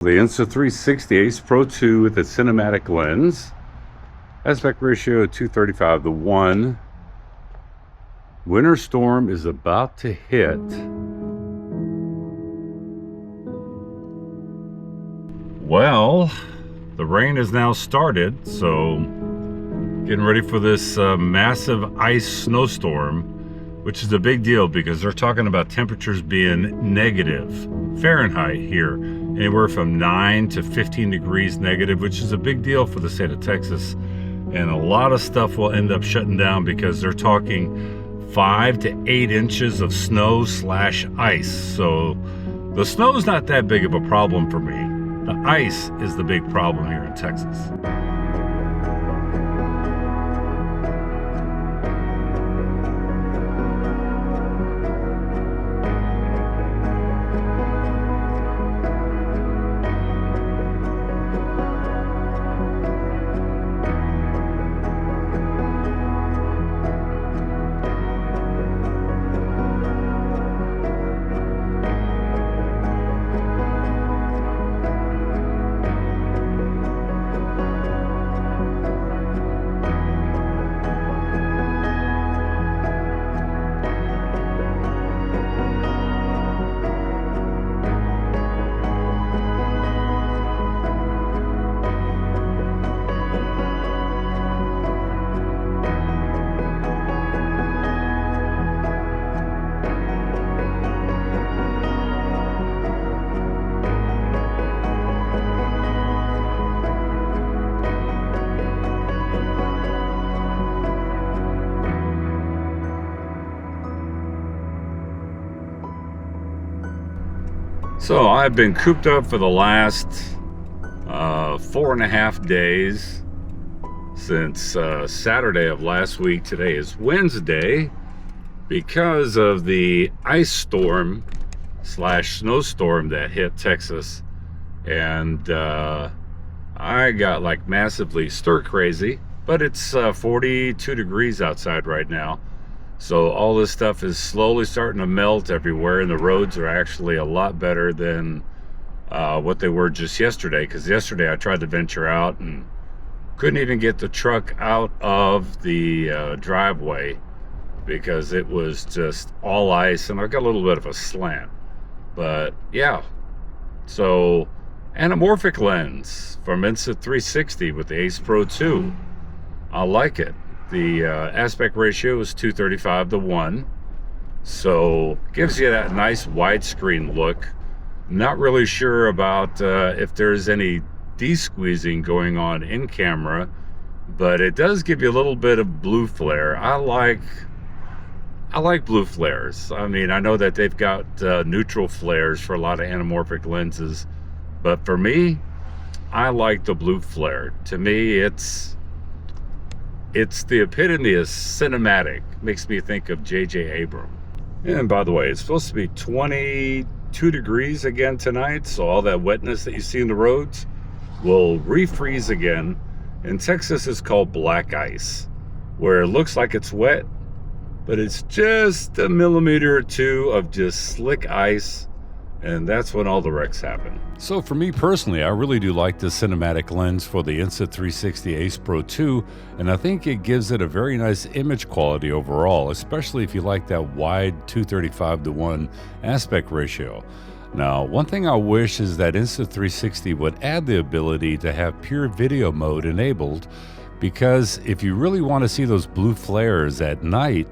The Insta360 Ace Pro 2 with a cinematic lens. Aspect ratio 235:1. Winter storm is about to hit. Well, the rain has now started, so getting ready for this massive ice snowstorm, which is a big deal because they're talking about temperatures being negative Fahrenheit here, anywhere from 9 to 15 degrees negative, which is a big deal for the state of Texas. And a lot of stuff will end up shutting down because they're talking 5 to 8 inches of snow / ice. So the snow's not that big of a problem for me. The ice is the big problem here in Texas. So I've been cooped up for the last 4.5 days since Saturday of last week. Today is Wednesday because of the ice storm / snowstorm that hit Texas. And I got like massively stir crazy, but it's 42 degrees outside right now. So all this stuff is slowly starting to melt everywhere, and the roads are actually a lot better than what they were just yesterday. Because yesterday I tried to venture out and couldn't even get the truck out of the driveway because it was just all ice, and I got a little bit of a slant. But yeah, so anamorphic lens from Insta360 with the Ace Pro 2. I like it. The aspect ratio is 235:1, so gives you that nice widescreen look. Not really sure about if there's any de-squeezing going on in camera, but it does give you a little bit of blue flare. I like blue flares. I mean, I know that they've got neutral flares for a lot of anamorphic lenses, but for me, I like the blue flare. To me, it's the epitome of cinematic. Makes me think of J.J. Abrams. And by the way, it's supposed to be 22 degrees again tonight, so all that wetness that you see in the roads will refreeze again. In Texas, it's called black ice, where it looks like it's wet, but it's just a millimeter or two of just slick ice, and that's when all the wrecks happen. So for me personally, I really do like the cinematic lens for the Insta360 Ace Pro 2, and I think it gives it a very nice image quality overall, especially if you like that wide 235:1 aspect ratio. Now, one thing I wish is that Insta360 would add the ability to have pure video mode enabled, because if you really want to see those blue flares at night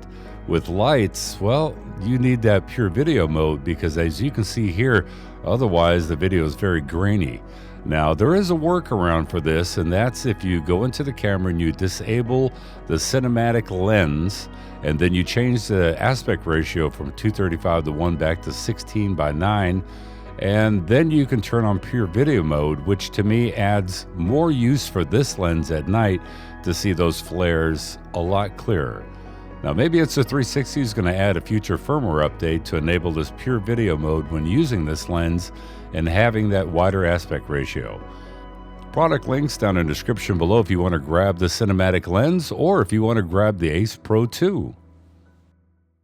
with lights, well, you need that pure video mode, because as you can see here, otherwise the video is very grainy. Now, there is a workaround for this, and that's if you go into the camera and you disable the cinematic lens, and then you change the aspect ratio from 235:1 back to 16:9, and then you can turn on pure video mode, which to me adds more use for this lens at night to see those flares a lot clearer. Now, maybe Insta360 is going to add a future firmware update to enable this pure video mode when using this lens and having that wider aspect ratio. Product links down in the description below if you want to grab the cinematic lens or if you want to grab the Ace Pro 2.